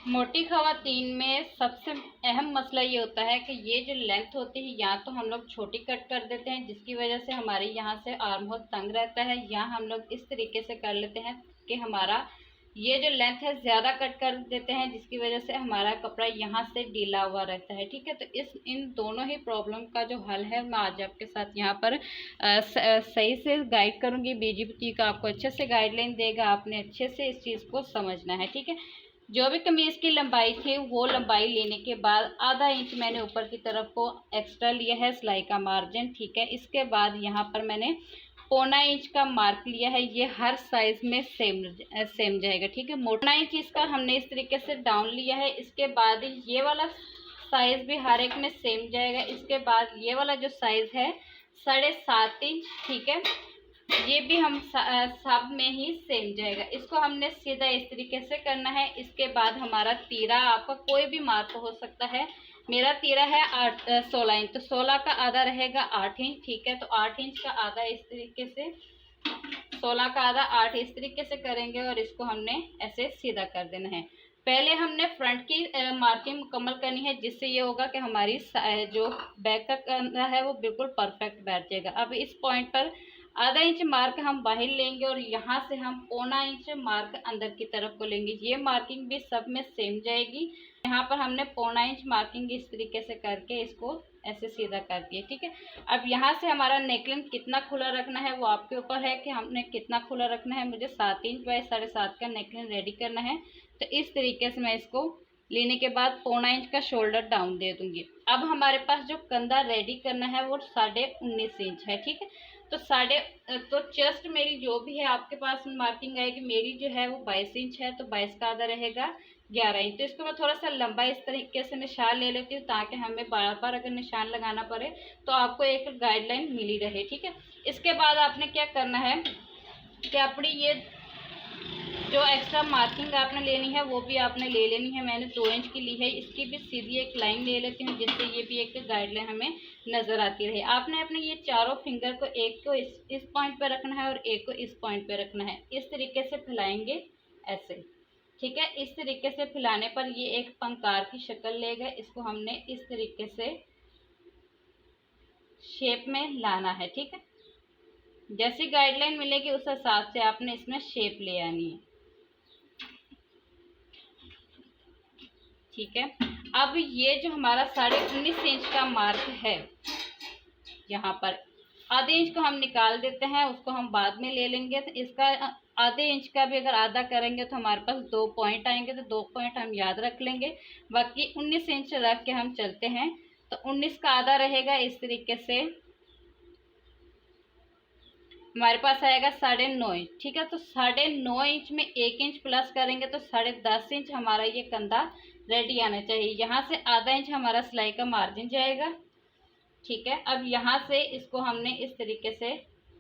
मोटी खवातीन में सबसे अहम मसला ये होता है कि ये जो लेंथ होती है या तो हम लोग छोटी कट कर देते हैं जिसकी वजह से हमारे यहाँ से आर्म होल तंग रहता है, या हम लोग इस तरीके से कर लेते हैं कि हमारा ये जो लेंथ है ज़्यादा कट कर देते हैं जिसकी वजह से हमारा कपड़ा यहाँ से ढीला हुआ रहता है। ठीक है, तो इन दोनों ही प्रॉब्लम का जो हल है मैं आज आपके साथ यहाँ पर सही से गाइड करूँगी। बीजी बुटीक का आपको अच्छे से गाइडलाइन देगा, आपने अच्छे से इस चीज़ को समझना है। ठीक है, जो भी कमीज़ की लंबाई थी वो लंबाई लेने के बाद आधा इंच मैंने ऊपर की तरफ को एक्स्ट्रा लिया है सिलाई का मार्जिन। ठीक है, इसके बाद यहाँ पर मैंने पौना इंच का मार्क लिया है, ये हर साइज में सेम जाएगा। ठीक है, मोटा इंच इसका हमने इस तरीके से डाउन लिया है। इसके बाद ये वाला साइज भी हर एक में सेम जाएगा। इसके बाद ये वाला जो साइज है 7.5 इंच, ठीक है, ये भी हम सब में ही सेम जाएगा। इसको हमने सीधा इस तरीके से करना है। इसके बाद हमारा तीरा, आपका कोई भी मार्क हो सकता है, मेरा तीरा है 16 इंच, तो 16 का आधा रहेगा 8 इंच। ठीक है, तो 8 इंच का आधा इस तरीके से, 16 का आधा 8 इस तरीके से करेंगे और इसको हमने ऐसे सीधा कर देना है। पहले हमने फ्रंट की मार्किंग मुकम्मल करनी है, जिससे ये होगा कि हमारी जो बैक का कंधा है वो बिल्कुल परफेक्ट बैठ जाएगा। अब इस पॉइंट पर आधा इंच मार्क हम बाहर लेंगे और यहाँ से हम पौना इंच मार्क अंदर की तरफ को लेंगे। ये मार्किंग भी सब में सेम जाएगी। यहाँ पर हमने पौना इंच मार्किंग इस तरीके से करके इसको ऐसे सीधा कर दिया। ठीक है, अब यहाँ से हमारा नेकलाइन कितना खुला रखना है वो आपके ऊपर है कि हमने कितना खुला रखना है। मुझे 7 इंच बाय 7.5 का नेकलाइन रेडी करना है, तो इस तरीके से मैं इसको लेने के बाद पौना इंच का शोल्डर डाउन दे दूंगी। अब हमारे पास जो कंधा रेडी करना है वो 19.5 इंच है। ठीक है, तो चेस्ट मेरी जो भी है आपके पास मार्किंग आएगी, मेरी जो है वो 22 इंच है, तो 22 का आधा रहेगा 11 इंच। तो इसको मैं थोड़ा सा लंबा इस तरीके से निशान ले लेती हूँ ताकि हमें बार बार अगर निशान लगाना पड़े तो आपको एक गाइडलाइन मिली रहे। ठीक है, इसके बाद आपने क्या करना है कि अपनी ये जो एक्स्ट्रा मार्किंग आपने लेनी है वो भी आपने ले लेनी है। मैंने 2 इंच की ली है, इसकी भी सीधी एक लाइन ले लेती हूँ जिससे ये भी एक गाइडलाइन हमें नज़र आती रहे। आपने अपने ये चारों फिंगर को, एक को इस पॉइंट पे रखना है और एक को इस पॉइंट पे रखना है। इस तरीके से फैलाएंगे ऐसे। ठीक है, इस तरीके से फैलाने पर ये एक पंकार की शक्ल लेगा। इसको हमने इस तरीके से शेप में लाना है। ठीक है, जैसी गाइडलाइन मिलेगी उस हिसाब से आपने इसमें शेप ले आनी है। ठीक है, अब ये जो हमारा 19.5 इंच का मार्क है, यहाँ पर आधे इंच को हम निकाल देते हैं, उसको हम बाद में ले लेंगे। तो इसका आधे इंच का भी अगर आधा करेंगे तो हमारे पास 2 पॉइंट आएंगे, तो 2 पॉइंट हम याद रख लेंगे। बाकी 19 इंच रख के हम चलते हैं, तो 19 का आधा रहेगा इस तरीके से हमारे पास आएगा 9.5 इंच। ठीक है, तो 9.5 इंच में 1 इंच प्लस करेंगे तो 10.5 इंच हमारा ये कंधा रेडी आना चाहिए। यहाँ से आधा इंच हमारा सिलाई का मार्जिन जाएगा। ठीक है, अब यहाँ से इसको हमने इस तरीके से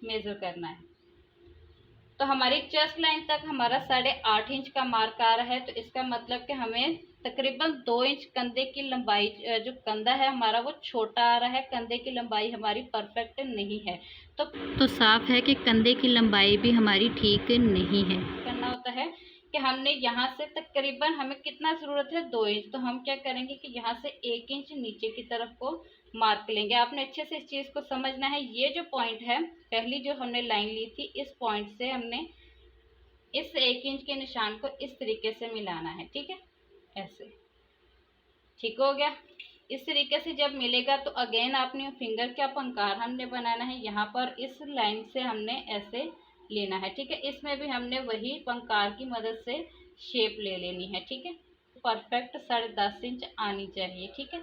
मेज़र करना है, तो हमारी चेस्ट लाइन तक हमारा 8.5 इंच का मार्क आ रहा है। तो इसका मतलब कि हमें तकरीबन 2 इंच कंधे की लंबाई, जो कंधा है हमारा वो छोटा आ रहा है, कंधे की लंबाई हमारी परफेक्ट नहीं है। तो साफ है कि कंधे की लंबाई भी हमारी ठीक नहीं है। करना होता है कि हमने यहाँ से तकरीबन हमें कितना ज़रूरत है 2 इंच, तो हम क्या करेंगे कि यहाँ से 1 इंच नीचे की तरफ को मार्क लेंगे। आपने अच्छे से इस चीज़ को समझना है। ये जो पॉइंट है, पहली जो हमने लाइन ली थी, इस पॉइंट से हमने इस 1 इंच के निशान को इस तरीके से मिलाना है। ठीक है, ऐसे। ठीक हो गया। इस तरीके से जब मिलेगा तो अगेन आपने फिंगर का पंकार हमने बनाना है, यहाँ पर इस लाइन से हमने ऐसे लेना है। ठीक है, इसमें भी हमने वही पंकार की मदद से शेप ले लेनी है। ठीक है, परफेक्ट 10.5 इंच आनी चाहिए। ठीक है,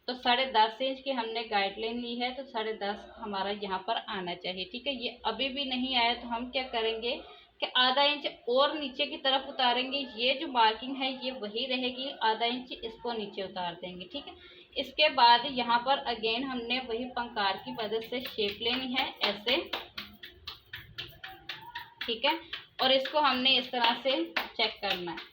तो 10.5 इंच की हमने गाइडलाइन ली है, तो 10.5 हमारा यहाँ पर आना चाहिए। ठीक है, ये अभी भी नहीं आया तो हम क्या करेंगे कि आधा इंच और नीचे की तरफ उतारेंगे। ये जो मार्किंग है ये वही रहेगी, आधा इंच इसको नीचे उतार देंगे। ठीक है, इसके बाद यहाँ पर अगेन हमने वही पंकार की मदद से शेप लेनी है ऐसे। ठीक है, और इसको हमने इस तरह से चेक करना है।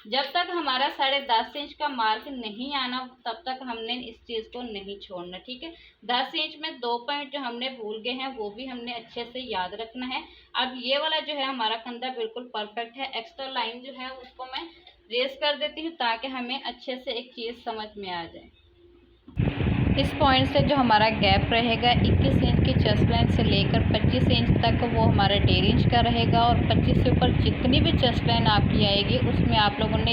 जब तक हमारा 10.5 इंच का मार्क नहीं आना तब तक हमने इस चीज़ को नहीं छोड़ना। ठीक है, 10 इंच में 2 पॉइंट जो हमने भूल गए हैं वो भी हमने अच्छे से याद रखना है। अब ये वाला जो है हमारा कंधा बिल्कुल परफेक्ट है। एक्स्ट्रा लाइन जो है उसको मैं रेस कर देती हूँ ताकि हमें अच्छे से एक चीज़ समझ में आ जाए। इस पॉइंट से जो हमारा गैप रहेगा 21 इंच की चेस्ट लाइन से लेकर 25 इंच तक वो हमारा 1.5 इंच का रहेगा, और 25 से ऊपर जितनी भी चेस्ट लाइन आपकी आएगी उसमें आप लोगों ने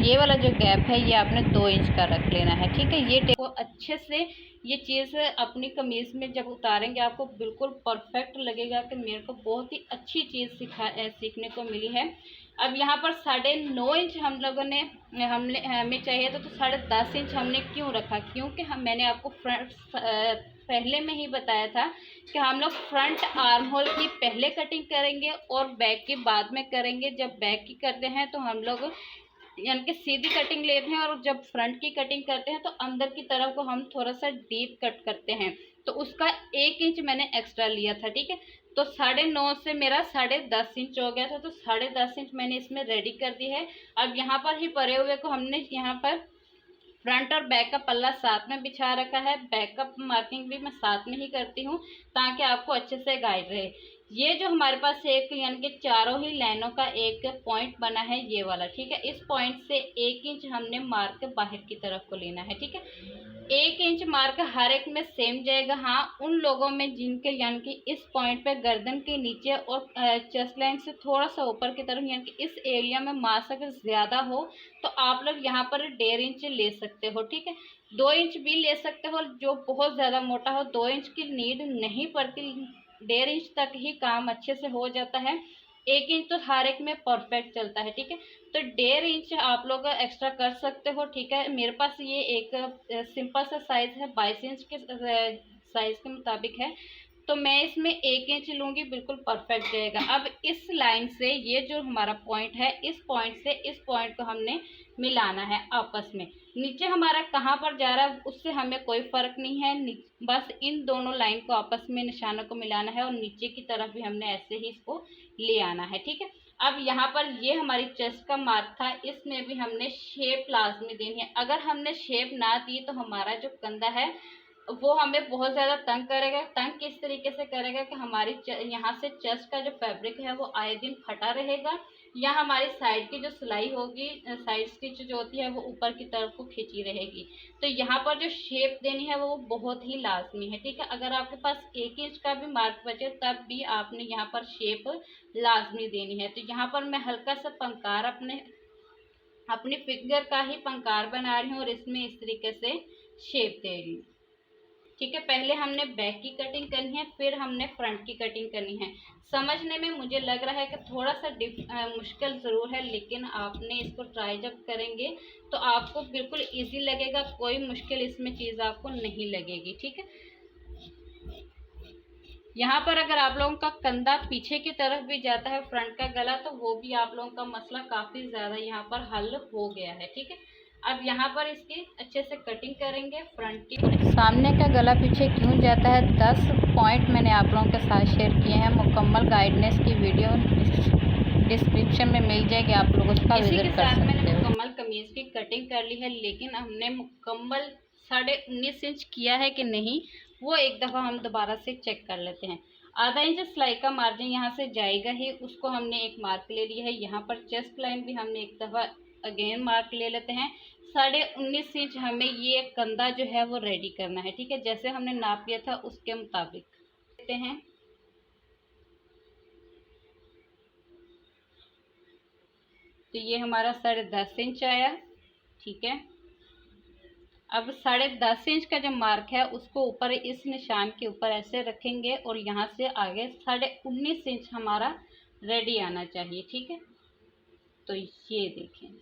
ये वाला जो गैप है ये आपने 2 इंच का रख लेना है, ठीक है। ये को अच्छे से ये चीज़ अपनी कमीज़ में जब उतारेंगे आपको बिल्कुल परफेक्ट लगेगा कि मेरे को बहुत ही अच्छी चीज़ सीखने को मिली है। अब यहाँ पर 9.5 इंच हम लोगों ने हमें चाहिए तो 10.5 इंच हमने क्यों रखा, क्योंकि मैंने आपको पहले में ही बताया था कि हम लोग फ्रंट आर्म होल की पहले कटिंग करेंगे और बैक की बाद में करेंगे। जब बैक की करते हैं तो हम लोग यानी कि सीधी कटिंग लेते हैं, और जब फ्रंट की कटिंग करते हैं तो अंदर की तरफ को हम थोड़ा सा डीप कट करते हैं, तो उसका 1 इंच मैंने एक्स्ट्रा लिया था, ठीक है। तो 9.5 से मेरा 10.5 इंच हो गया था, तो 10.5 इंच मैंने इसमें रेडी कर दी है। अब यहाँ पर ही परे हुए को हमने यहाँ पर फ्रंट और बैक का पल्ला साथ में बिछा रखा है। बैक का मार्किंग भी मैं साथ में ही करती हूँ ताकि आपको अच्छे से गाइड रहे। ये जो हमारे पास एक यानी कि चारों ही लाइनों का एक पॉइंट बना है ये वाला, ठीक है। इस पॉइंट से 1 इंच हमने मार्क बाहर की तरफ को लेना है, ठीक है। 1 इंच मार्क हर एक में सेम जाएगा। हाँ, उन लोगों में जिनके यानी कि इस पॉइंट पे गर्दन के नीचे और चेस्ट लाइन से थोड़ा सा ऊपर की तरफ यानी कि इस एरिया में मास अगर ज़्यादा हो तो आप लोग यहाँ पर 1.5 इंच ले सकते हो, ठीक है। 2 इंच भी ले सकते हो, जो बहुत ज़्यादा मोटा हो 2 इंच की नीड नहीं पड़ती, 1.5 इंच तक ही काम अच्छे से हो जाता है। 1 इंच तो हर एक में परफेक्ट चलता है, ठीक है। तो 1.5 इंच आप लोग एक्स्ट्रा कर सकते हो, ठीक है। मेरे पास ये एक सिंपल सा साइज़ है, 22 इंच के साइज़ के मुताबिक है, तो मैं इसमें 1 इंच लूँगी, बिल्कुल परफेक्ट जाएगा। अब इस लाइन से ये जो हमारा पॉइंट है, इस पॉइंट से इस पॉइंट को हमने मिलाना है आपस में। नीचे हमारा कहाँ पर जा रहा है उससे हमें कोई फ़र्क नहीं है, बस इन दोनों लाइन को आपस में निशानों को मिलाना है, और नीचे की तरफ भी हमने ऐसे ही इसको ले आना है, ठीक है। अब यहाँ पर ये हमारी चेस्ट का मार्क था, इसमें भी हमने शेप लाजमी देनी है। अगर हमने शेप ना दी तो हमारा जो कंधा है वो हमें बहुत ज़्यादा तंग करेगा। तंग किस तरीके से करेगा कि हमारी यहाँ से चेस्ट का जो फैब्रिक है वो आए दिन फटा रहेगा, या हमारी साइड की जो सिलाई होगी, साइड स्टिच जो होती है वो ऊपर की तरफ को खींची रहेगी। तो यहाँ पर जो शेप देनी है वो बहुत ही लाजमी है, ठीक है। अगर आपके पास 1 इंच का भी मार्क बचे तब भी आपने यहाँ पर शेप लाजमी देनी है। तो यहाँ पर मैं हल्का सा पंकार अपनी फिंगर का ही पंकार बना रही हूँ और इसमें इस तरीके से शेप दे रही हूँ, ठीक है। पहले हमने बैक की कटिंग करनी है, फिर हमने फ्रंट की कटिंग करनी है। समझने में मुझे लग रहा है कि थोड़ा सा मुश्किल ज़रूर है, लेकिन आपने इसको ट्राई जब करेंगे तो आपको बिल्कुल इजी लगेगा, कोई मुश्किल इसमें चीज़ आपको नहीं लगेगी, ठीक है। यहाँ पर अगर आप लोगों का कंधा पीछे की तरफ भी जाता है फ्रंट का गला, तो वो भी आप लोगों का मसला काफ़ी ज़्यादा यहाँ पर हल हो गया है, ठीक है। अब यहाँ पर इसकी अच्छे से कटिंग करेंगे फ्रंट की। सामने का गला पीछे क्यों जाता है 10 पॉइंट मैंने आप लोगों के साथ शेयर किए हैं। मुकम्मल गाइडेंस की वीडियो डिस्क्रिप्शन में मिल जाएगी, आप लोग उसका विजिट कर सकते हो। मैंने मुकम्मल कमीज़ की कटिंग कर ली है, लेकिन हमने मुकम्मल 19.5 इंच किया है कि नहीं वो एक दफ़ा हम दोबारा से चेक कर लेते हैं। आधा इंच सिलाई का मार्जिन यहाँ से जाएगा ही, उसको हमने एक मार्क ले लिया है। यहाँ पर चेस्ट लाइन भी हमने एक दफ़ा अगेन मार्क ले लेते हैं। 19.5 इंच हमें ये कंधा जो है वो रेडी करना है, ठीक है। जैसे हमने नाप लिया था उसके मुताबिक लेते हैं। तो ये हमारा 10.5 इंच आया, ठीक है। अब 10.5 इंच का जो मार्क है उसको ऊपर इस निशान के ऊपर ऐसे रखेंगे, और यहाँ से आगे 19.5 इंच हमारा रेडी आना चाहिए, ठीक है। तो ये देखें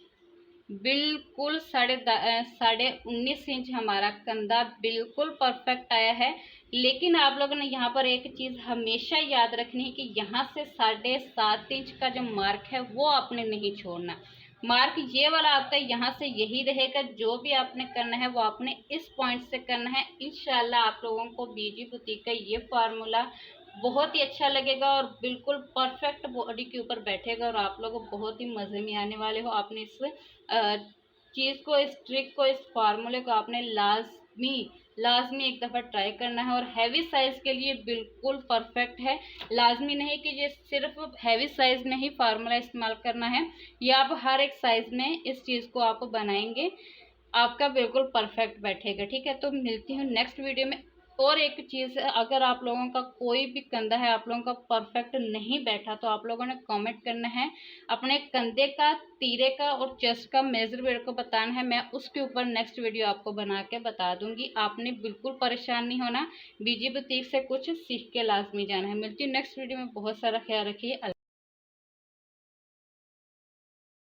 बिल्कुल 19.5 इंच हमारा कंधा बिल्कुल परफेक्ट आया है। लेकिन आप लोगों ने यहाँ पर एक चीज़ हमेशा याद रखनी है कि यहाँ से 7.5 इंच का जो मार्क है वो आपने नहीं छोड़ना। मार्क ये वाला आपका यहाँ से यही रहेगा। जो भी आपने करना है वो आपने इस पॉइंट से करना है। इंशाल्लाह आप लोगों को बीजी बुटीक का ये फार्मूला बहुत ही अच्छा लगेगा और बिल्कुल परफेक्ट बॉडी के ऊपर बैठेगा, और आप लोगों को बहुत ही मज़े में आने वाले हो। आपने इस चीज़ को, इस ट्रिक को, इस फार्मूले को आपने लाजमी एक दफ़ा ट्राई करना है। और हैवी साइज़ के लिए बिल्कुल परफेक्ट है। लाजमी नहीं कि ये सिर्फ हैवी साइज़ में ही फार्मूला इस्तेमाल करना है, या आप हर एक साइज़ में इस चीज़ को आप बनाएंगे, आपका बिल्कुल परफेक्ट बैठेगा। ठीक है, तो मिलती हूँ नेक्स्ट वीडियो में। और एक चीज़, अगर आप लोगों का कोई भी कंधा है आप लोगों का परफेक्ट नहीं बैठा, तो आप लोगों ने कमेंट करना है, अपने कंधे का, तीरे का और चेस्ट का मेजर मेरे को बताना है। मैं उसके ऊपर नेक्स्ट वीडियो आपको बना के बता दूंगी। आपने बिल्कुल परेशान नहीं होना, बीजी बुटीक से कुछ सीख के लाजमी जाना है। मिलती हूँ नेक्स्ट वीडियो में। बहुत सारा ख्याल रखिए।